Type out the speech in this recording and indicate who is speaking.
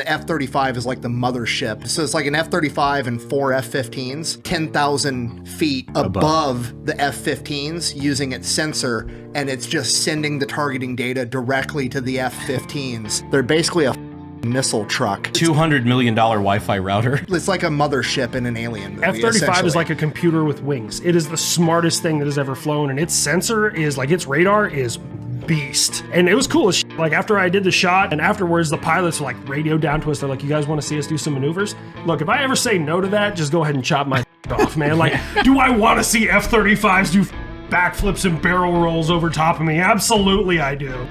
Speaker 1: The F-35 is like the mothership. So it's like an F-35 and 4 F-15s, 10,000 feet above the F-15s using its sensor, and it's just sending the targeting data directly to the F-15s. They're basically a missile truck.
Speaker 2: $200 million Wi-Fi router.
Speaker 1: It's like a mothership in an alien movie.
Speaker 3: F-35 is like a computer with wings. It is the smartest thing that has ever flown, and its sensor is like, its radar is beast. And it was cool as shit. Like after I did the shot and afterwards the pilots like radioed down to us. They're like, you guys want to see us do some maneuvers? Look, if I ever say no to that, just go ahead and chop my off, man. Like, do I want to see F-35s do backflips and barrel rolls over top of me? Absolutely I do.